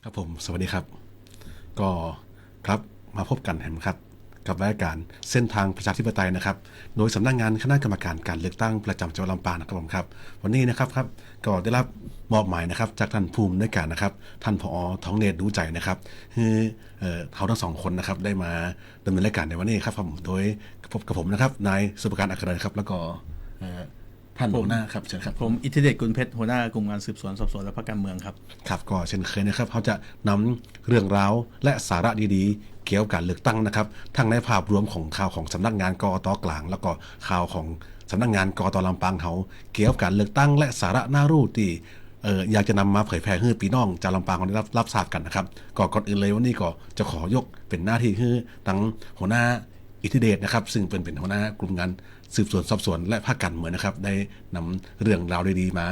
ครับผมสวัสดีครับก็ครับมาพบกันครับกับรายการเส้นทางประชาธิปไตยนะครับโดยสำนักงานคณะกรรมการการเลือกตั้งประจำจังหวัดลำปางนะครับผมครับวันนี้นะครับก็ได้รับมอบหมายนะครับจากท่านภูมิในการนะครับท่านผอ.ท้องเนตรรู้ใจนะครับคือเขาทั้งสองคนนะครับได้มาดำเนินรายการในวันนี้ครับโดยพบกับผมนะครับนายสุภการอัครเดชครับแล้วก็ท่านหัวหน้าครับเชิญครับผมอิทธิเดชกุลเพชรหัวหน้ากลุ่มงานสืบสวนสอบสวนและพรรคการเมืองครับครับก็เช่นเคยนะครับเขาจะนำเรื่องราวและสาระดีๆเกี่ยวกับการเลือกตั้งนะครับทั้งในภาพรวมของข่าวของสำนักงานกกต.กลางแล้วก็ข่าวของสำนักงานกกต.ลำปางเขาเกี่ยวกับการเลือกตั้งและสาระน่ารู้ที่อยากจะนำมาเผยแพร่ให้พี่น้องชาวลำปางได้รับทราบกันนะครับก่อนอื่นเลยวันนี้ก็จะขอยกเป็นหน้าที่ให้ทั้งหัวหน้าอิทธิเดชนะครับซึ่งเป็นหัวหน้ากลุ่มงานสืบสวนสอบสวนและภาคการเมืองนะครับได้นำเรื่องราวดีๆมา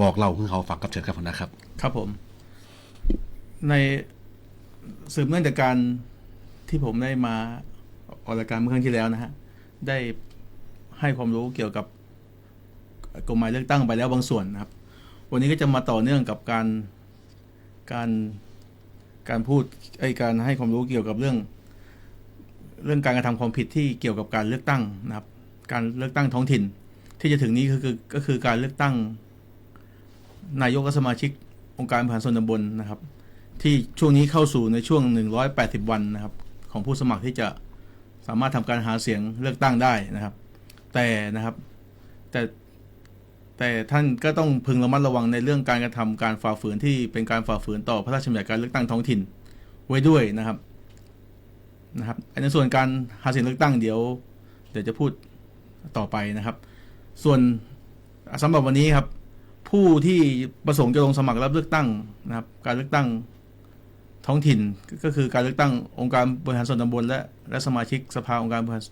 บอกเล่าให้เขาฟังกับเชิญครับหัวหน้าครับครับผมในสืบเนื่องจากการที่ผมได้มาออกรายการเมื่อครั้งที่แล้วนะฮะได้ให้ความรู้เกี่ยวกับกฎหมายเลือกตั้งไปแล้วบางส่วนนะครับวันนี้ก็จะมาต่อเนื่องกับการพูดการให้ความรู้เกี่ยวกับเรื่องการกระทำความผิดที่เกี่ยวกับการเลือกตั้งนะครับการเลือกตั้งท้องถิ่นที่จะถึงนี้ก็คือการเลือกตั้งนายกและสมาชิกองค์การบริหารส่วนตำบลนะครับที่ช่วงนี้เข้าสู่ในช่วง180วันนะครับของผู้สมัครที่จะสามารถทำการหาเสียงเลือกตั้งได้นะครับแต่ท่านก็ต้องพึงระมัดระวังในเรื่องการกระทำการฝ่าฝืนที่เป็นการฝ่าฝืนต่อพระราชบัญญัติการเลือกตั้งท้องถิ่นไว้ด้วยนะครับในส่วนการหาเสียงเลือกตั้งเดี๋ยวจะพูดต่อไปนะครับส่วนสำหรับวันนี้ครับผู้ที่ประสงค์จะลงสมัครรับเลือกตั้งนะครับการเลือกตั้งท้องถิ่นก็คือการเลือกตั้งองค์การบริหารส่วนตำบลและสมาชิกสภาองค์การบริหาร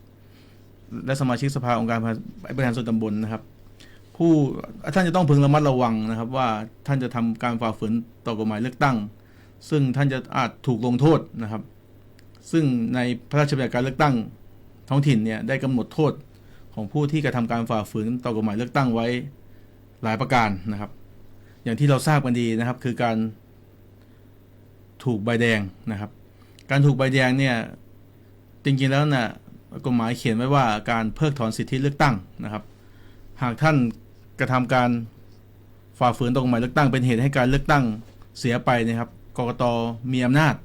และสมาชิกสภาองค์การบริหารส่วนตำบลนะครับท่านจะต้องพึงระมัดระวังนะครับว่าท่านจะทำการฝ่าฝืนต่อกฎหมายเลือกตั้งซึ่งท่านจะอาจถูกลงโทษนะครับซึ่งในพระราชบัญญัติการเลือกตั้งท้องถิ่นเนี่ยได้กำหนดโทษของผู้ที่กระทำการฝ่าฝืนต่อกฎหมายเลือกตั้งไว้หลายประการนะครับอย่างที่เราทราบกันดีนะครับคือการถูกใบแดงนะครับการถูกใบแดงเนี่ยจริงๆแล้วน่ะกฎหมายเขียนไว้ว่าการเพิกถอนสิทธิเลือกตั้งนะครับหากท่านกระทำการฝ่าฝืนต่อกฎหมายเลือกตั้งเป็นเหตุให้การเลือกตั้งเสียไปนะครับกกต.มีอำนาจ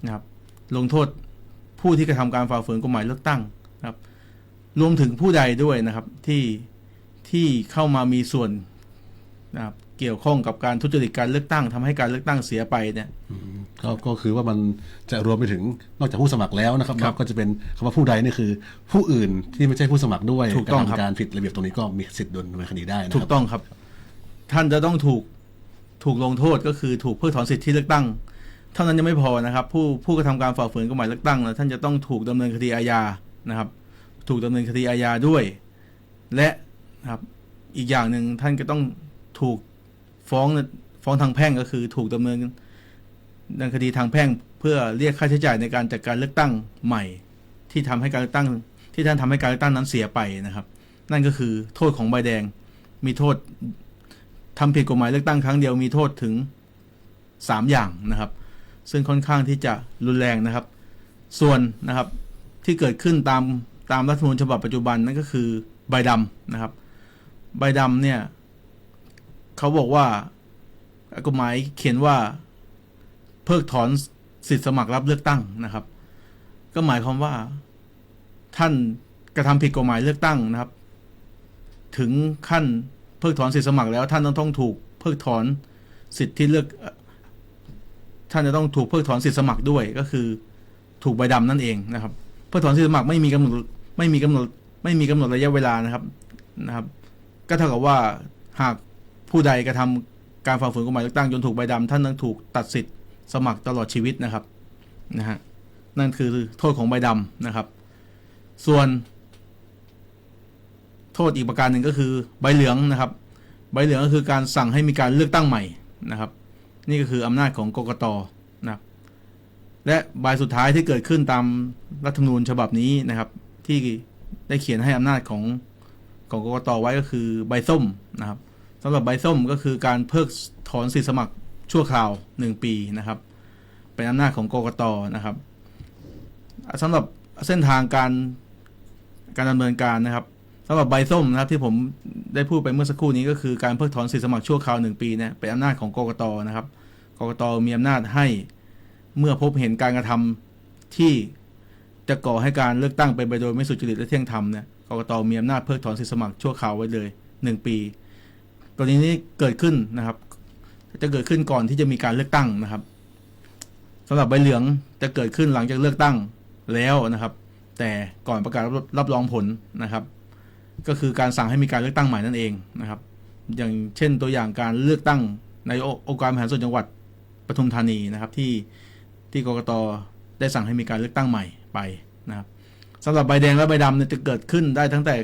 นะครับลงโทษผู้ที่กระทำการฝ่าฝืนกฎหมายเลือกตั้งนะครับรวมถึงผู้ใดด้วยนะครับที่เข้ามามีส่วนนะครับเกี่ยวข้องกับการทุจริตการเลือกตั้งทำให้การเลือกตั้งเสียไปเนี่ยก็คือว่ามันจะรวมไปถึงนอกจากผู้สมัครแล้วนะครับก็จะเป็นคำว่าผู้ใดนี่คือผู้อื่นที่ไม่ใช่ผู้สมัครด้วยการผิดระเบียบตรงนี้ก็มีสิทธิ์โดนดำเนินคดีได้ถูกต้องครับท่านจะต้องถูกลงโทษก็คือถูกเพิกถอนสิทธิเลือกตั้งเท่านั้นยังไม่พอนะครับผู้กระทำการฝ่าฝืนกฎหมายเลือกตั้งนะท่านจะต้องถูกดำเนินคดีอาญานะครับถูกดำเนินคดีอาญาด้วยและนะครับอีกอย่างหนึ่งท่านก็ต้องถูกฟ้องทางแพ่งก็คือถูกดำเนินคดีทางแพ่งเพื่อเรียกค่าใช้จ่ายในการจัดการเลือกตั้งใหม่ที่ทำให้การเลือกตั้งที่ท่านทำให้การเลือกตั้งนั้นเสียไปนะครับนั่นก็คือโทษของใบแดงมีโทษทำผิดกฎหมายเลือกตั้งครั้งเดียวมีโทษถึง3อย่างนะครับซึ่งค่อนข้างที่จะรุนแรงนะครับส่วนนะครับท ที่เกิดขึ้นตามรัฐธรรมนูญฉบับปัจจุบันนั่นก็คือใบดำนะครับใบดำเนี่ยเขาบอกว่ากฎหมายเขียนว่าเพิกถอนสิทธิสมัครรับเลือกตั้งนะครับก็หมายความว่าท่านกระทำผิดกฎหมายเลือกตั้งนะครับถึงขั้นเพิกถอนสิทธิสมัครแล้วท่านต้องถูกเพิกถอนสิทธิที่เลือกท่านจะต้องถูกเพิกถอนสิทธิสมัครด้วยก็คือถูกใบดำนั่นเองนะครับเพิกถอนสิทธิสมัครไม่มีกำหนดระยะเวลานะครับก็เท่ากับว่าหากผู้ใดกระทำการฝ่าฝืนกฎหมายเลือกตั้งจนถูกใบดำท่านต้องถูกตัดสิทธิ์สมัครตลอดชีวิตนะครับนั่นคือโทษของใบดำนะครับส่วนโทษอีกประการหนึ่งก็คือใบเหลืองนะครับใบเหลืองก็คือการสั่งให้มีการเลือกตั้งใหม่นะครับนี่ก็คืออำนาจของกกต.นะครับและใบสุดท้ายที่เกิดขึ้นตามรัฐธรรมนูญฉบับนี้นะครับที่ได้เขียนให้อำนาจของกกต.ไว้ก็คือใบส้มนะครับสำหรับใบส้มก็คือการเพิกถอนสิทธิสมัครชั่วคราว1 ปีนะครับเป็นอำนาจของกกต.นะครับสำหรับเส้นทางการดำเนินการนะครับสำหรับใบส้มนะครับที่ผมได้พูดไปเมื่อสักครู่นี้ก็คือการเพิกถอนสิทธิสมัครชั่วคราว1 ปีเนี่ยเป็นอำนาจของกกต.นะครับกกต.มีอำนาจให้เมื่อพบเห็นการกระทำที่จะก่อให้การเลือกตั้งเป็นไปโดยไม่สุจริตและเที่ยงธรรมเนี่ยกกต.มีอำนาจเพิกถอนสิทธิสมัครชั่วคราวไว้เลย1 ปีกรณีนี้เกิดขึ้นนะครับจะเกิดขึ้นก่อนที่จะมีการเลือกตั้งนะครับสำหรับใบเหลืองจะเกิดขึ้นหลังจากเลือกตั้งแล้วนะครับแต่ก่อนประกาศรับรองผลนะครับก็คือการสั่งให้มีการเลือกตั้งใหม่นั่นเองนะครับอย่างเช่นตัวอย่างการเลือกตั้งในองค์การบริหารส่วนจังหวัดปทุมธานีนะครับที่กกต.ได้สั่งให้มีการเลือกตั้งใหม่ไปนะครับสำหรับใบแดงและใบดำเนี่ยจะเกิดขึ้นได้ทั้งแต่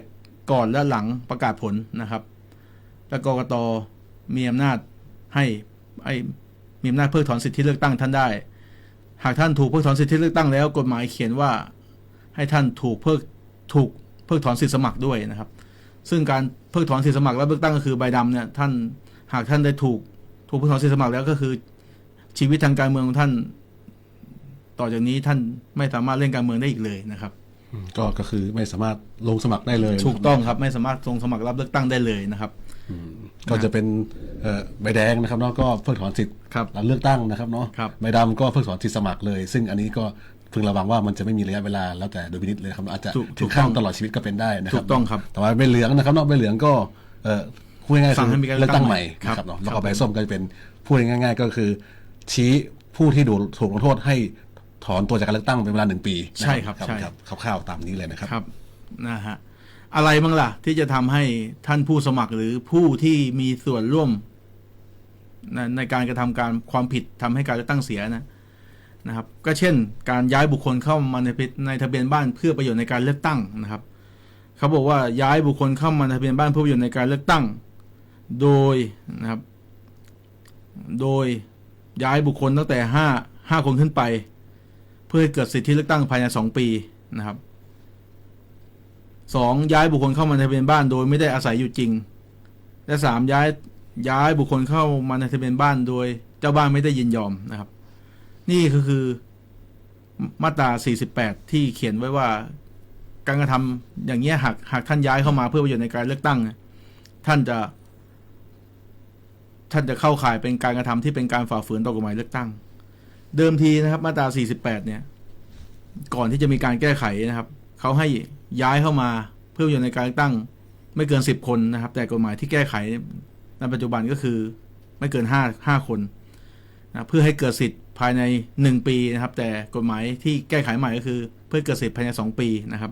ก่อนและหลังประกาศผลนะครับและกกต.มีอำนาจมีอำนาจเพิกถอนสิทธิเลือกตั้งท่านได้หากท่านถูกเพิกถอนสิทธิเลือกตั้งแล้วกฎหมายเขียนว่าให้ท่านถูกเพิกถอนสิทธิสมัครด้วยนะครับซึ่งการเพิกถอนสิทธิสมัครและเลือกตั้งก็คือใบดำเนี่ยท่านหากท่านได้ถูกเพิกถอนสิทธิสมัครแล้วก็คือชีวิตทางการเมืองของท่านต่อจากนี้ท่านไม่สามารถเล่นการเมืองได้อีกเลยนะครับก็คือไม่สามารถลงสมัครได้เลยถูกต้องครับไม่สามารถลงสมัครรับเลือกตั้งได้เลยนะครับก็จะเป็นใบแดงนะครับเนาะก็เพิกถอนสิทธิ์รับเลือกตั้งนะครับเนาะใบดำก็เพิกถอนสิทธิสมัครเลยซึ่งอันนี้ก็พึงระวังว่ามันจะไม่มีระยะเวลาแล้วแต่โดยพินิจเลยครับอาจจะถึงขั้นตลอดชีวิตก็เป็นได้นะครับถูกต้องครับแต่ว่าใบเหลืองนะครับเนาะใบเหลืองก็พูดง่ายๆคือเลือกตั้งใหม่นะครับเนาะแล้วก็ใบส้มก็จะเป็นพูดง่ายๆก็คือชี้ผู้ที่ถูกลงโทษให้ถอนตัวจากการเลือกตั้งเป็นเวลา1 ปีใช่ครับใช่คร่าวๆตามนี้เลยนะครับนะฮะอะไรบ้างล่ะที่จะทำให้ท่านผู้สมัครหรือผู้ที่มีส่วนร่วมในการกระทำการความผิดทำให้การเลือกตั้งเสียนะครับก็เช่นการย้ายบุคคลเข้ามาในทะเบียนบ้านเพื่อประโยชน์ในการเลือกตั้งนะครับเขาบอกว่าย้ายบุคคลเข้ามาในทะเบียนบ้านเพื่อประโยชน์ในการเลือกตั้งโดยนะครับโดยย้ายบุคคลตั้งแต่5 คนขึ้นไปเพื่อให้เกิดสิทธิเลือกตั้งภายใน2 ปีนะครับ2ย้ายบุคคลเข้ามาในทะเบียนบ้านโดยไม่ได้อาศัยอยู่จริงและ3ย้ายบุคคลเข้ามาในทะเบียนบ้านโดยเจ้าบ้านไม่ได้ยินยอมนะครับนี่ก็คือมาตรา48ที่เขียนไว้ว่าการกระทำอย่างเงี้ยหากท่านย้ายเข้ามาเพื่อประโยชน์ในการเลือกตั้งท่านจะเข้าข่ายเป็นการกระทำที่เป็นการฝ่าฝืนต่อกฎหมายเลือกตั้งเดิมทีนะครับมาตรา48เนี่ยก่อนที่จะมีการแก้ไขนะครับเขาให้ย้ายเข้ามาเพื่อประโยชน์ในการเลือกตั้งไม่เกิน10 คนนะครับแต่กฎหมายที่แก้ไขในปัจจุบันก็คือไม่เกิน5 คนนะเพื่อให้เกิดสิทธิ์ภายใน1 ปีนะครับแต่กฎหมายที่แก้ไขใหม่ก็คือเพื่อเกิดสิทธิ์ภายใน2 ปีนะครับ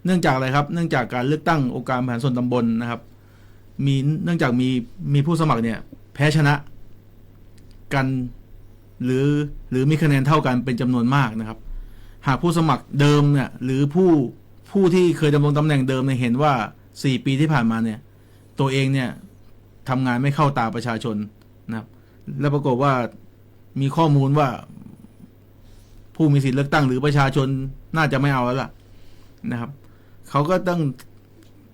เนื่องจากอะไรครับเนื่องจากการเลือกตั้งองค์การบริหารส่วนตำบลนะครับเนื่องจากมีผู้สมัครเนี่ยแพ้ชนะกันหรือมีคะแนนเท่ากันเป็นจำนวนมากนะครับหากผู้สมัครเดิมเนี่ยหรือผู้ที่เคยดำรงตำแหน่งเดิมเนี่ยเห็นว่า4 ปีที่ผ่านมาเนี่ยตัวเองเนี่ยทำงานไม่เข้าตาประชาชนนะครับแล้วปรากฏว่ามีข้อมูลว่าผู้มีสิทธิเลือกตั้งหรือประชาชนน่าจะไม่เอาแล้วล่ะนะครับเขาก็ต้อง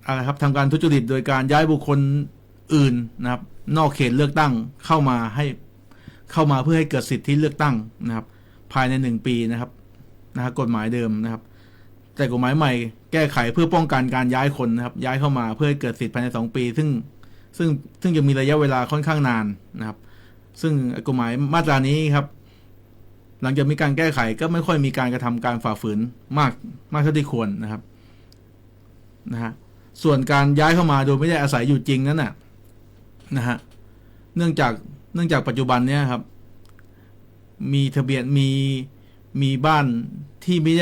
อะไรครับทำการทุจริตโดยการย้ายบุคคลอื่นนะครับนอกเขตเลือกตั้งเข้ามาเพื่อให้เกิดสิทธิเลือกตั้งนะครับภายใน1 ปีนะครับกฎหมายเดิมนะครับ แต่กฎหมายใหม่แก้ไขเพื่อป้องกันการย้ายคนนะครับย้ายเข้ามาเพื่อให้เกิดสิทธิ์ภายใน2 ปีซึ่งจะมีระยะเวลาค่อนข้างนานนะครับซึ่งกฎหมายมาตรานี้ครับหลังจากมีการแก้ไขก็ไม่ค่อยมีการกระทำการฝ่าฝืนมากเท่าที่ควรนะครับนะฮะส่วนการย้ายเข้ามาโดยไม่ได้อาศัยอยู่จริงนั้นนะฮะเนื่องจากปัจจุบันเนี้ยครับมีทะเบียนมีบ้านที่ไม่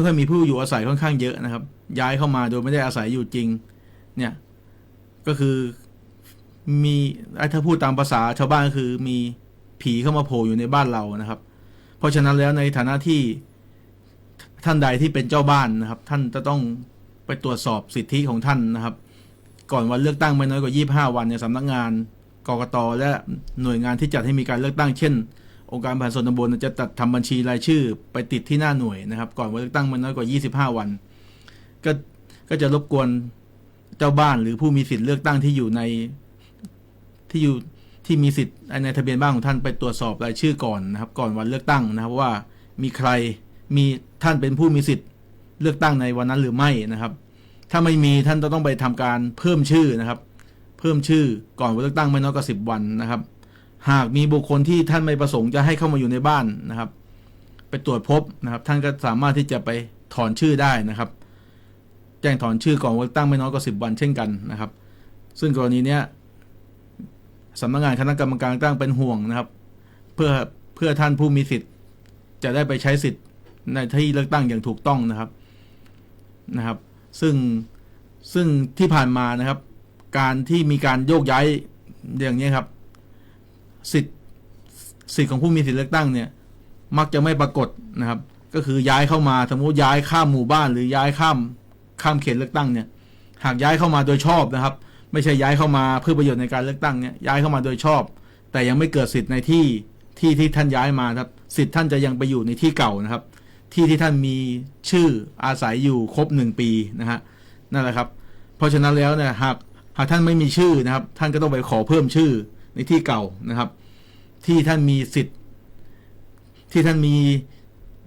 ค่อยมีผู้อยู่อาศัยค่อนข้างเยอะนะครับย้ายเข้ามาโดยไม่ได้อาศัยอยู่จริงเนี่ยก็คือมีถ้าพูดตามภาษาชาวบ้านก็คือมีผีเข้ามาโผล่อยู่ในบ้านเรานะครับเพราะฉะนั้นแล้วในฐานะที่ท่านใดที่เป็นเจ้าบ้านนะครับท่านจะต้องไปตรวจสอบสิทธิของท่านนะครับก่อนวันเลือกตั้งไม่น้อยกว่า25 วันในสำนักงานกกต.และหน่วยงานที่จัดให้มีการเลือกตั้งเช่นองค์การบริหารส่วนตำบลจะจัดทำบัญชีรายชื่อไปติดที่หน้าหน่วยนะครับก่อนวันเลือกตั้งไม่น้อยกว่า25 วันก็จะรบกวนเจ้าบ้านหรือผู้มีสิทธิ์เลือกตั้งที่มีสิทธิ์ในทะเบียนบ้านของท่านไปตรวจสอบรายชื่อก่อนนะครับก่อนวันเลือกตั้งนะครับว่ามีใครมีท่านเป็นผู้มีสิทธิ์เลือกตั้งในวันนั้นหรือไม่นะครับถ้าไม่มีท่านต้องไปทำการเพิ่มชื่อนะครับเพิ่มชื่อก่อนวันเลือกตั้งไม่น้อยกว่า10 วันนะครับหากมีบุคคลที่ท่านไม่ประสงค์จะให้เข้ามาอยู่ในบ้านนะครับไปตรวจพบนะครับท่านก็สามารถที่จะไปถอนชื่อได้นะครับแจ้งถอนชื่อก่อนวันเลือกตั้งไม่น้อยกว่า10 วันเช่นกันนะครับซึ่งกรณีเนี้ยสำนักงานคณะกรรมการตั้งเป็นห่วงนะครับเพื่อท่านผู้มีสิทธิ์จะได้ไปใช้สิทธิ์ในที่เลือกตั้งอย่างถูกต้องนะครับซึ่งที่ผ่านมานะครับการที่มีการโยกย้ายอย่างนี้ครับสิทธิ์ของผู้มีสิทธิ์เลือกตั้งเนี่ยมักจะไม่ปรากฏนะครับก็คือย้ายเข้ามาสมมติย้ายข้ามหมู่บ้านหรือย้ายข้ามเขตเลือกตั้งเนี่ยหากย้ายเข้ามาโดยชอบนะครับไม่ใช่ย้ายเข้ามาเพื่อประโยชน์ในการเลือกตั้งเนี่ยย้ายเข้ามาโดยชอบแต่ยังไม่เกิดสิทธิ์ในที่ท่านย้ายมาครับสิทธิ์ท่านจะยังไปอยู่ในที่เก่านะครับที่ท่านมีชื่ออาศัยอยู่ครบ1 ปีนะฮะนั่นแหละครับเพราะฉะนั้นแล้วเนี่ยหากท่านไม่มีชื่อนะครับท่านก็ต้องไปขอเพิ่มชื่อในที่เก่านะครับที่ท่านมีสิทธิ์ที่ท่านมี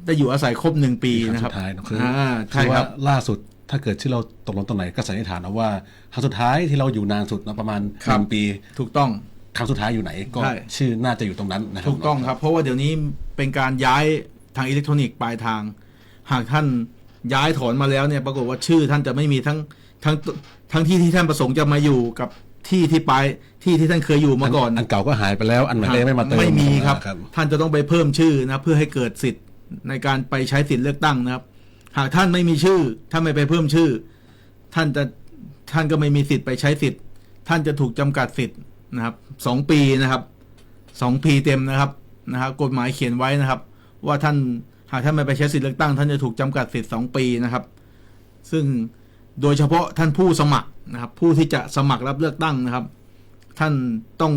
ได้อยู่อาศัยครบ1 ปีนะครับสุดท้ายคือใช่ครับล่าสุดถ้าเกิดที่เราตกลงตรงไหนก็สันนิษฐานเอาว่าครั้งสุดท้ายที่เราอยู่นานสุดนะประมาณ1 ปีถูกต้องครั้งสุดท้ายอยู่ไหนก็ชื่อน่าจะอยู่ตรงนั้นนะครับถูกต้องครับเพราะว่าเดี๋ยวนี้เป็นการย้ายทางอิเล็กทรอนิกส์ปลายทางหากท่านย้ายถอนมาแล้วเนี่ยปรากฏว่าชื่อท่านจะไม่มีทั้งที่ท่านประสงค์จะมาอยู่กับที่ปลายที่ท่านเคยอยู่มาก่อนอันเก่าก็หายไปแล้วอันใหม่ไม่มาเติมไม่มีครับท่านจะต้องไปเพิ่มชื่อนะเพื่อให้เกิดสิทธิ์ในการไปใช้สิทธิ์เลือกตั้งนะครับหากท่านไม่มีชื่อท่านไม่ไปเพิ่มชื่อท่านก็ไม่มีสิทธิ์ไปใช้สิทธิ์ท่านจะถูกจำกัดสิทธิ์นะครับ2 ปีนะครับ2 ปีเต็มนะครับกฎหมายเขียนไว้นะครับว่าหากท่านไม่ไปใช้สิทธิ์เลือกตั้งท่านจะถูกจำกัดสิทธิ์2 ปีนะครับซึ่งโดยเฉพาะท่านผู้สมัครนะครับผู้ที่จะสมัครรับเลือกตั้งนะครับท่านต้อง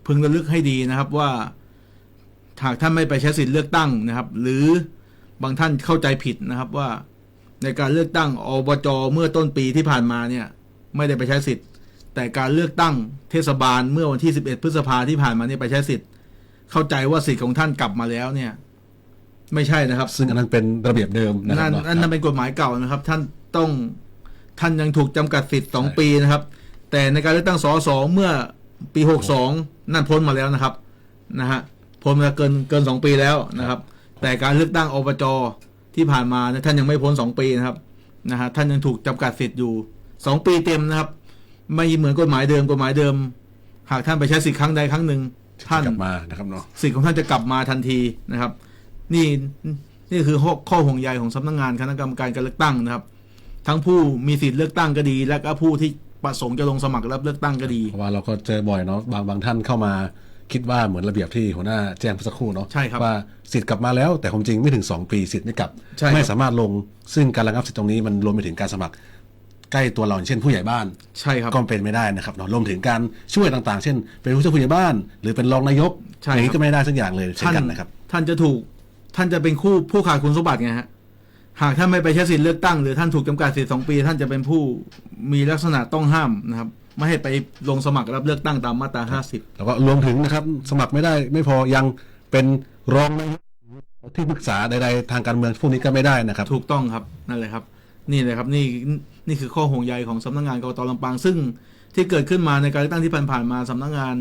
พึงระลึกให้ดีนะครับว่าหากท่านไม่ไปใช้สิทธิ์เลือกตั้งนะครับหรือบางท่านเข้าใจผิดนะครับว่าในการเลือกตั้งอบจ.เมื่อต้นปีที่ผ่านมาเนี่ยไม่ได้ไปใช้สิทธิ์แต่การเลือกตั้งเทศบาลเมื่อวันที่11 พฤษภาที่ผ่านมาเนี่ยไปใช้สิทธิ์เข้าใจว่าสิทธิ์ของท่านกลับมาแล้วเนี่ยไม่ใช่นะครับซึ่งอันนั้นเป็นระเบียบเดิมนะครับนั่นเป็นกฎหมายเก่านะครับท่านยังถูกจำกัดสิทธิ์2 ปีนะครับแต่ในการเลือกตั้งสสเมื่อปี62นั่นพ้นมาแล้วนะครับพ้นมาเกิน2 ปีแล้วนะครับแต่การเลือกตั้งอบจ.ที่ผ่านมาท่านยังไม่พ้น2 ปีนะครับท่านยังถูกจำกัดสิทธิ์อยู่2 ปีเต็มนะครับไม่เหมือนกฎหมายเดิมหากท่านไปใช้สิทธิ์ครั้งใดครั้งหนึ่งท่านกลับมานะครับเนาะสิทธิ์ของท่านจะกลับมาทันทีนะครับนี่คือข้อห่วงใยของสำนักงานคณะกรรมการการเลือกตั้งนะครับทั้งผู้มีสิทธิ์เลือกตั้งก็ดีและก็ผู้ที่ประสงค์จะลงสมัครรับเลือกตั้งก็ดีเพราะว่าเราก็เจอบ่อยเนาะบางท่านเข้ามาคิดว่าเหมือนระเบียบที่หัวหน้าแจ้งเมื่อสักครู่เนาะใช่ครับว่าสิทธิ์กลับมาแล้วแต่ความจริงไม่ถึง2 ปีสิทธิ์ไม่กลับไม่สามารถลงซึ่งการระงับสิทธิ์ตรงนี้มันรวมไปถึงการสมัครใกล้ตัวเราเช่นผู้ใหญ่บ้านใช่ครับก็เป็นไม่ได้นะครับเนาะรวมถึงการช่วยต่างๆเช่นเป็นผู้ช่วยผู้ใหญ่บ้านหรือเป็นรองนายกอย่างนี้ก็ไม่ได้สักอย่างเลยเช่นกันนะครับท่านจะเป็นผู้ขาดคุณสมบัติไงฮะหากท่านไม่ไปใช้สิทธิ์เลือกตั้งหรือท่านถูกจำกัดสิทธิ์2 ปีท่านจะเป็นผู้มีลักษณะต้องห้ามนะครับไม่ให้ไปลงสมัครรับเลือกตั้งตามมาตรา50แล้วก็รวมถึงนะครับสมัครไม่ได้ไม่พอยังเป็นรองนายก ที่ปรึกษาใดๆทางการเมืองพวกนี้ก็ไม่ได้นะครับถูกต้องครับนั่นแหละครับนี่เลยครับนี่คือข้อห่วงใยของสำนักงานกกต.ลำปางซึ่งที่เกิดขึ้นมาในการเลือกตั้งที่ผ่านๆมาสำนักงาน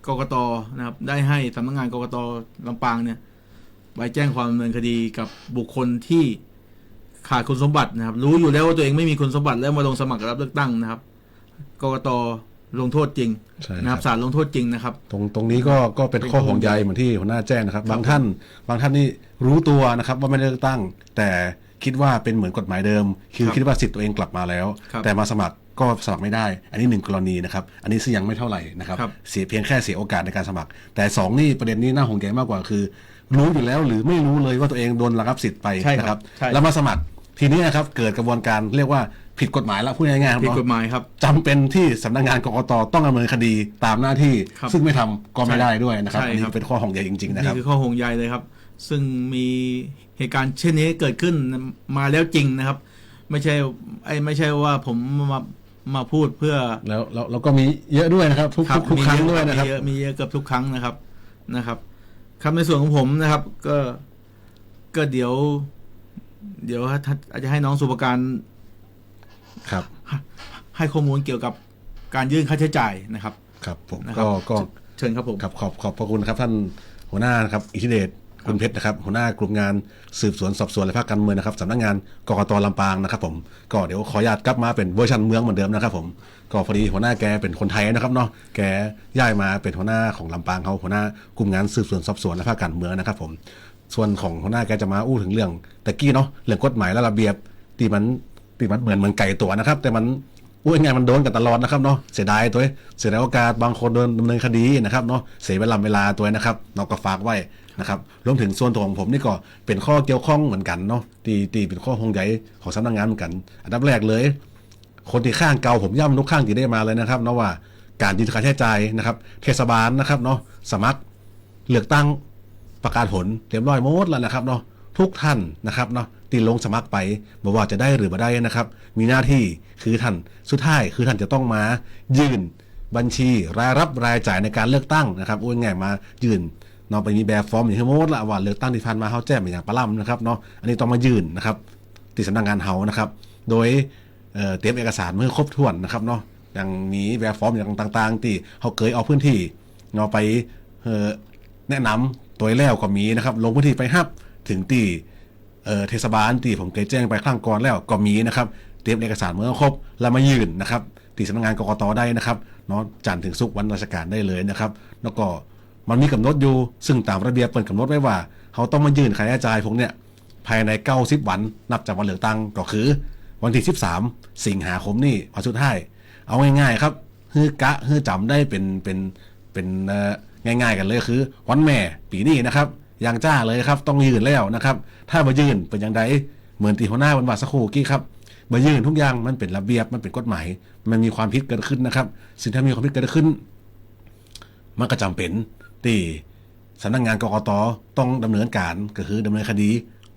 กกต.นะครับได้ให้สำนักงานกกต.ลำปางเนี่ยไปแจ้งความดำเนินคดีกับบุคคลที่ขาดคุณสมบัตินะครับรู้อยู่แล้วว่าตัวเองไม่มีคุณสมบัติแล้วมาลงสมัครรับเลือกตั้งนะครับกกต.ลงโทษจริงนะครับศาลลงโทษจริงนะครับตรงนี้ก็เป็นข้อห่วงใยเหมือนที่หัวหน้าแจ้งนะครับบางท่านนี่รู้ตัวนะครับว่าไม่ได้เลือกตั้งแต่คิดว่าเป็นเหมือนกฎหมายเดิมคือคิดว่าสิทธิ์ตัวเองกลับมาแล้วแต่มาสมัครก็สมัครไม่ได้อันนี้1กรณีนะครับอันนี้ซึ่งยังไม่เท่าไหร่นะครับเสียเพียงแค่เสียโอกาสในการสมัครแต่2นี่ประเด็นนี้น่าห่วงใยมากกว่าคือรู้อยู่แล้วหรือไม่รู้เลยว่าตัวเองโดนระงับสิทธิ์ไปนะครับแล้วมาสมัครทีนี้นะครับเกิดกระบวนการเรียกว่าผิดกฎหมายแล้วพูดง่ายๆครับผิดกฎหมายครับจำเป็นที่สำนักงานกกต.ต้องดำเนินคดีตามหน้าที่ซึ่งไม่ทำก็ไม่ได้ด้วยนะครับอันนี้เป็นข้อห่วงใยจริงๆนะครับนี่คือข้อห่วงใยเลยครับซึ่งมีเหตุการณ์เช่นนี้เกิดขึ้นมาแล้วจริงนะครับไม่ใช่ว่าผมมาพูดเพื่อแล้วก็มีเยอะด้วยนะครับทุกครั้งด้วยนะครับมีเยอะเกือบทุกครั้งนะครับครับในส่วนของผมนะครับก็เดี๋ยวอาจจะให้น้องสุภการครับให้ข้อมูลเกี่ยวกับการยื่นค่าใช้จ่ายนะครับครับผมก็เชิญครับผมครับขอบพระคุณครับท่านหัวหน้านะครับอิทธิเดชคุณเพชรนะครับหัวหน้ากลุ่มงานสืบสวนสอบสวนและภาคการเมืองนะครับสำนักงานกกต.ลำปางนะครับผมก็เดี๋ยวขออนุญาตกลับมาเป็นเวอร์ชันเมืองเหมือนเดิมนะครับผมก็พอดีหัวหน้าแกเป็นคนไทยนะครับเนาะแกย้ายมาเป็นหัวหน้าของลำปางเขาหัวหน้ากลุ่มงานสืบสวนสอบสวนและภาคการเมืองนะครับผมส่วนของหัวหน้าแกจะมาอู้ถึงเรื่องตะกี้เนาะเรื่องกฎหมายและระเบียบที่มันเหมือนไก่ตัวนะครับแต่มันไงมันโดนกันตลอดนะครับเนาะเสียดายโอกาสบางคนโดนดำเนินคดีนะครับเนาะเสียเวลาตัวนะครับเราก็ฝากไว้นะครับรวมถึงส่วนตัวของผมนี่ก็เป็นข้อเกี่ยวข้องเหมือนกันเนาะตีเป็นข้อห่วงใยของสำนักงานเหมือนกันอันดับแรกเลยคนที่ข้างเก่าผมย่ำทุกข้างที่ได้มาเลยนะครับเนาะว่าการยื่นค่าใช้จ่ายนะครับเทศบาลนะครับเนาะสมัครเลือกตั้งประกาศผลเรียบร้อยหมดแล้วนะครับเนาะทุกท่านนะครับเนาะตีลงสมัครไปบอกว่าจะได้หรือไม่ได้นะครับมีหน้าที่คือท่านสุดท้ายคือท่านจะต้องมายื่นบัญชีรายรับรายจ่ายในการเลือกตั้งนะครับง่ายมายื่นเนาะไปมีแบบฟอร์มอย่างที่โมดละว่าเลือกตั้งที่ผ่านมาเขาแจ้งมาอย่างปลาล่ำนะครับเนาะอันนี้ต้องมายื่นนะครับที่สำนักงานเฮานะครับโดยเตรียมเอกสารเมื่อครบถ้วนนะครับเนาะอย่างมีแบบฟอร์มอย่างต่างๆที่เขาเคยเอาพื้นที่เนาะไปแนะนำตัวแล้วก็มีนะครับลงพื้นที่ไปฮับถึงตีเทศบาลที่ผมเคยแจ้งไปครั้งก่อนแล้วก็มีนะครับเตรียมเอกสารเมื่อครบแล้วมายื่นนะครับที่สำนักงานกกต.ได้นะครับเนาะจันทร์ถึงศุกร์วันราชการได้เลยนะครับแล้วก็มันมีกำหนดอยู่ซึ่งตามระเบียบเปิดกำหนดไว้ว่าเขาต้องมายื่นค่าใช้จ่ายพวกเนี้ยภายใน90วันนับจากวันเลือกตั้งก็คือวันที่13สิงหาคมนี่วันสุดท้ายเอาง่ายๆครับฮื้อจำได้เป็นง่ายๆกันเลยคือวันแม่ปีนี้นะครับอย่างจ้าเลยครับต้องยื่นแล้วนะครับถ้ามายื่นเป็นอย่างไรเหมือนที่หัวหน้าวันวาสักครู่กี้ครับมายื่นทุกอย่างมันเป็นระเบียบมันเป็นกฎหมายมันมีความผิดเกิดขึ้นนะครับสิ่งที่มีความผิดเกิดขึ้นมันก็จำเป็นที่สำนักงานกกต.ต้องดำเนินการก็คือดำเนินคดี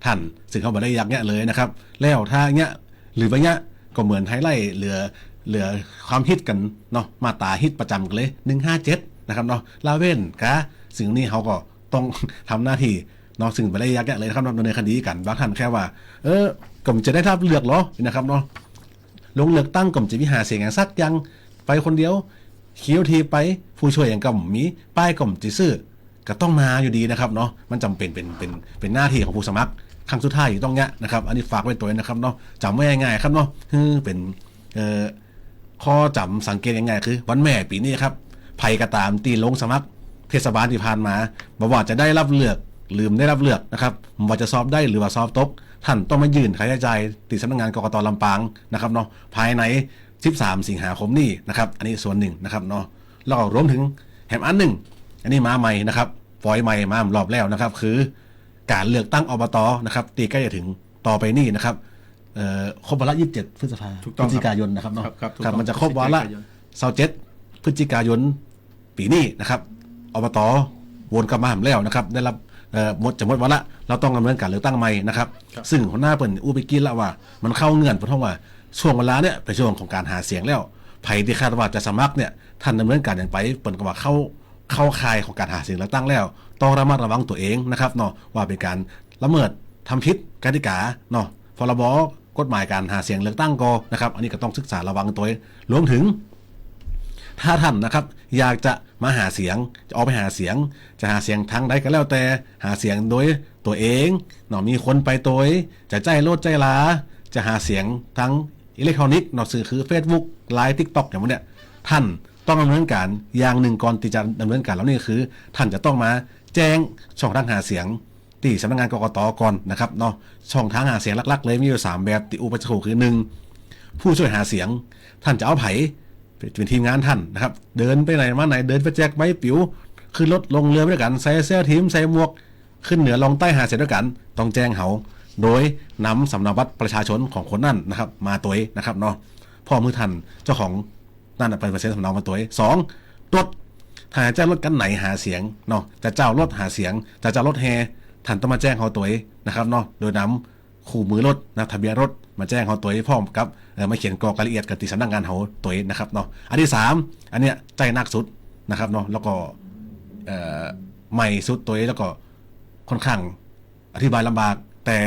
ท่านซึ่งเขาบอกได้ยักเนี้ยเลยนะครับแล้วถ้าเนี้ยหรือว่าเนี้ยก็เหมือนไฮไลท์เหลือความฮิตกันเนาะมาตราฮิตประจำกันเลย157นะครับเนาะลาเว้นกะสิ่งนี้เขาก็ต้องทำหน้าที่เนาะซึ่งไปได้ยักเลยนะครับดำเนินคดีกันบางท่านแค่ว่ากลุ่มจะได้รับเลือกเหรอนะครับเนาะลงเลือกตั้งกลุ่มจะมีหาเสียงอย่างสักยังไปคนเดียวเคี้ยวทีไปผู้ช่วยอย่างกลุ่มมีป้ายกลุ่มจิซื่อก็ต้องมาอยู่ดีนะครับเนาะมันจำเป็นหน้าที่ของผู้สมัครครั้งสุดท้ายอยู่ต้องเนี้ยนะครับอันนี้ฝากไว้ตัวนะครับเนาะจำไว้ง่ายๆครับเนาะเป็นข้อจำสังเกตง่ายๆคือวันแม่ปีนี้ครับภัยกระตามตีลงสมัครเทศบาลที่ผ่านมาบอกว่าจะได้รับเลือกลืมได้รับเลือกนะครับว่าจะสอบได้หรือว่าสอบตกท่านต้องมายื่นค่าใช้จ่ายที่สำนักงานกกต.ลำปางนะครับเนาะภายใน13สิงหาคมนี้นะครับอันนี้ส่วนหนึ่งนะครับเนาะแล้วก็รวมถึงแถมอันหนึ่งอันนี้มาใหม่นะครับฟอยใหม่มารอบแล้วนะครับคือการเลือกตั้งอบต.นะครับตีใกล้จะถึงต่อไปนี่นะครับครบวาระ27พฤษภาคมพฤศจิกายนนะครับเนาะครับมันจะครบวาระ27พฤศจิกายนปีนี้นะครับอบต.วนกลับมาแล้วนะครับได้รับหมดวาระเราต้องดำเนินการเลือกตั้งใหม่นะครับซึ่งหัวหน้าเปิ่นอุปกินละว่ามันเข้าเงื่อนเพราะว่าช่วงเวลาเนี่ยเป็นช่วงของการหาเสียงแล้วไผที่คาดว่าจะสมัครเนี่ยท่านดำเนินการอย่างไปเปิ่นก็ว่าเข้าข่ายของการหาเสียงเลือกตั้งแล้วต้องระมัดระวังตัวเองนะครับเนาะว่าเป็นการ ละเมิดทำผิดกติกาเนาะพรบกฎหมายการหาเสียงเลือกตั้งก็นะครับอันนี้ก็ต้องศึกษาระวังตัวรวมถึงถ้าท่านนะครับอยากจะมาหาเสียงจะออกไปหาเสียงจะหาเสียงทางใดก็แล้วแต่หาเสียงโดยตัวเองเนาะมีคนไปตัวจะใจโลดใจลาจะหาเสียงทั้งอิเล็กทรอนิกส์เนาะสื่อคือ Facebook Line TikTok อย่างพวกเนี้ยท่านต้องดำเนินการอย่างหนึ่งก่อนที่จะดำเนินการแล้วนี่คือท่านจะต้องมาแจ้งช่องทางหาเสียงที่สำนักงานกกตก่อนนะครับเนาะช่องทางหาเสียงหลักๆเลยมีอยู่3แบบที่อุปจักคือ1ผู้ช่วยหาเสียงท่านจะเอาไผเป็นทีมงานท่านนะครับเดินไปไหนมาไหนเดินไปแจกใบปิ๋วขึ้นรถลงเรือไปด้วยกันใส่เสื้อทีมใส่หมวกขึ้นเหนือลงใต้หาเสียงด้วยกันต้องแจ้งเขาโดยนำสำเนาบัตรประชาชนของคนนั่นนะครับมาตัวนะครับเนาะพ่อมือท่านเจ้าของนั่นเป็นเซ็นสำเนามาตัว2รถถ้าเจ้ารถกันไหนหาเสียงเนาะจะเจ้ารถหาเสียงจะเจ้ารถแฮท่านต้องมาแจ้งเขาตัวนะครับเนาะโดยนำคู่มือรถนะทะเบียนรถมาแจ้งเขาตัวพร้อมกับมาเขียนกรอกรายละเอียดกับที่สำนักงานเขาตัวนะครับเนาะอันที่3อันเนี้ยใจนักสุดนะครับเนาะแล้วก็ใหม่สุดตัวแล้วก็ค่อนข้างอธิบายลำบากแต่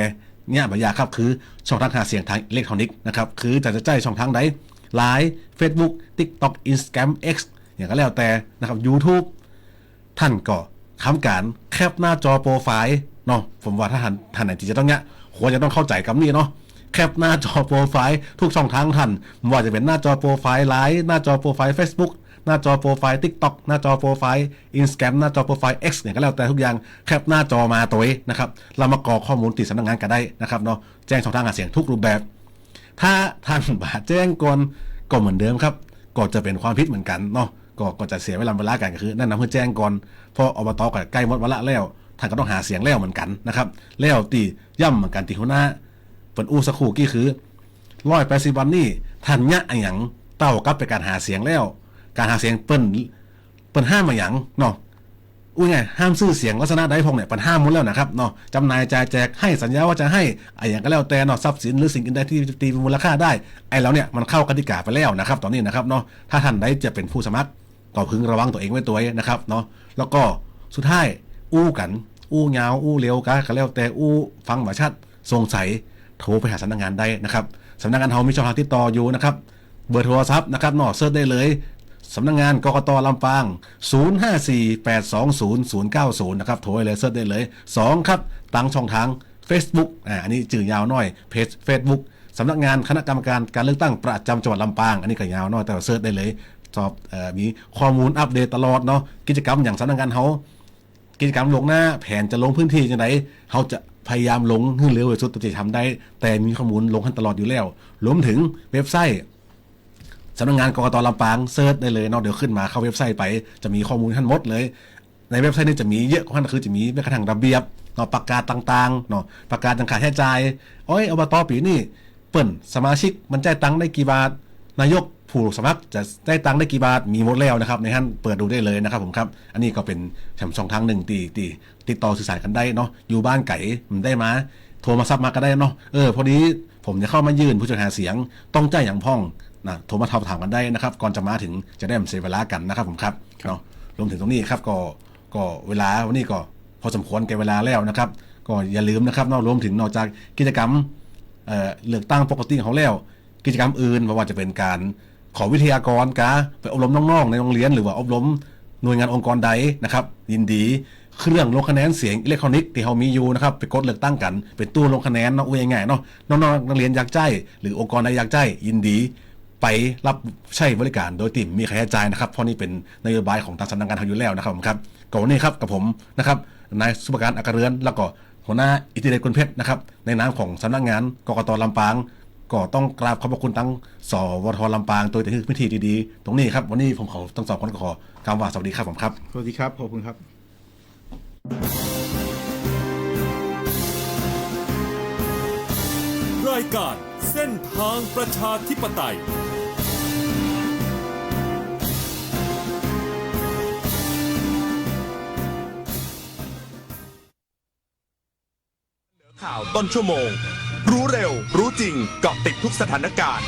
เนี่ยบรรยากครับคือช่องทางหาเสียงทางอิเล็กทรอนิกส์นะครับคือจะใจช่องทางใด Line Facebook TikTok Instagram X อย่างก็แล้วแต่นะครับ YouTube ท่านก็ทำการแคปหน้าจอโปรไฟล์เนาะผมว่าถ้าท่านไหนที่จะต้องเนี้ยควรจะต้องเข้าใจกับนี่เนาะแคปหน้าจอโปรไฟล์ทุกช่องทางท่านไม่ว่าจะเป็นหน้าจอโปรไฟล์ไลน์หน้าจอโปรไฟล์ Facebook หน้าจอโปรไฟล์ TikTok หน้าจอโปรไฟล์ Instagram หน้าจอโปรไฟล์ X อย่างก็แล้วแต่ทุกอย่างแคปหน้าจอมาตัวนะครับเรามากรอกข้อมูลติดสำนักงานกันได้นะครับเนาะแจ้งช่องทางหาเสียงทุกรูปแบบถ้าท่านบาแจ้งก่อนก็เหมือนเดิมครับก็จะเป็นความผิดเหมือนกันเนาะก็จะเสียเวลากันก็คือนั่นนะเพื่อแจ้งก่อนเพราะอบตก็ใกล้หมดวาระแล้วท่านก็ต้องหาเสียงแล้วเหมือนกันนะครับแล้วตีย่ำเหมือนกันตีหัวหน้าเปิดอู้สักครู่กี้คือ180 วันนี่ท่านเนี่ยอย่างเต้ากับไปการหาเสียงแล้วการหาเสียงเปิ้นห้ามมาอย่างเนาะอุ้ยไงห้ามซื้อเสียงลักษณะใดพงเนี่ยเปิ้นห้ามหมดแล้วนะครับเนาะจำหน่ายจ่ายแจกให้สัญญาว่าจะให้ไอ้อย่างก็แล้วแต่เนาะทรัพย์สินหรือสิ่งอื่นใดที่ตีมูลค่าได้ไอ้แล้วเนี่ยมันเข้ากติกาไปแล้วนะครับตอนนี้นะครับเนาะถ้าท่านใดจะเป็นผู้สมัครก็พึงระวังตัวเองไว้ตัวนะครับเนาะแล้วก็สุดท้ายอู้กันอู้ยาวอู้เร็วก็แล้วแต่อู้ฟังบ่ชัดสงสัยโทรไปหาสำนักงานได้นะครับสำนักงานเฮามีช่องทางติดต่ออยู่นะครับเบอร์โทรศัพท์นะครับเนาะเสิร์ชได้เลยสำนักงานกกต.ลำปาง0548200090นะครับโทรเลยเสิร์ชได้เลย2ครับตั้งช่องทาง Facebook อันนี้จื่อยาวหน่อยเพจ Facebook สำนักงานคณะกรรมการการเลือกตั้งประจำจังหวัดลำปางอันนี้ก็ยาวหน่อยแต่ว่าเสิร์ชได้เลยสอบมีข้อมูลอัปเดตตลอดเนาะกิจกรรมอย่างสำนักงานเขากิจกรรมลงหน้าแผนจะลงพื้นที่จังไดเขาจะพยายามลงให้เร็วที่สุดที่จะทำได้แต่มีข้อมูลลงให้ตลอดอยู่แล้วรวมถึงเว็บไซต์สำนักงานกกต.ลำปางเซิร์ชได้เลยเนาะเดี๋ยวขึ้นมาเข้าเว็บไซต์ไปจะมีข้อมูลท่านหมดเลยในเว็บไซต์นี้จะมีเยอะกว่านั้นคือจะมีแม้กระทั่งระเบียบเนาะประกาศต่างๆเนาะประกาศต่างๆค่าใช้จ่ายอบต.ปีนี้เปิ้นสมาชิกมันจ่ายตังค์ได้กี่บาทนายกผู้สมัครจะได้ตังค์ได้กี่บาทมีหมดแล้วนะครับในท่านเปิดดูได้เลยนะครับผมครับอันนี้ก็เป็นช่องทางหนึ่งที่ติดต่อสื่อสารกันได้เนาะอยู่บ้านไก่มันได้มาโทรมาซับมาก็ได้เนาะพอดีผมจะเข้ามายื่นผู้ช่วยหาเสียงต้องจ่ายอย่างพ่องนะโทรมาถามกันได้นะครับก่อนจะมาถึงจะได้เสียเวลากันนะครับผมครับเนาะรวมถึงตรงนี้ครับก็เวลาวันนี้ก็พอสมควรแก่เวลาแล้วนะครับก็อย่าลืมนะครับเนาะรวมถึงนอกจากกิจกรรมเลือกตั้งปกติของแล้วกิจกรรมอื่นไม่ว่าจะเป็นการขอวิทยากรไปอบรมน้องๆในโรงเรียนหรือว่าอบรมหน่วยงานองค์กรใดนะครับยินดีเครื่องลงคะแนนเสียงอิเล็กทรอนิกส์ที่เขามีอยู่นะครับไปกดเลือกตั้งกันเป็นตู้ลงคะแนนเนาะง่ายๆเนาะน้องๆนักเรียนอยากใจหรือองค์กรใดอยากใจยินดีไปรับใช้บริการโดยติ่มมีค่าใช้จ่ายนะครับเพราะนี่เป็นนโยบายของทางสำนักงานเขาอยู่แล้วนะครับผมครับก่อนนี้ครับกับผมนะครับนายสุภการอัครเรือนแล้วก็หัวหน้าอิทธิเดชกุลเพชรนะครับในนามของสำนักงานกกต.ลำปางก็ต้องกราบขอบพระคุณทั้งสวท.ลำปางตัวที่พิธีดีๆตรงนี้ครับวันนี้ผมขอทั้งสองคนขอกล่าวว่าสวัสดีครับผมครับสวัสดีครับขอบคุณครับรายการเส้นทางประชาธิปไตยข่าวต้นชั่วโมงรู้เร็วรู้จริงเกาะติดทุกสถานการณ์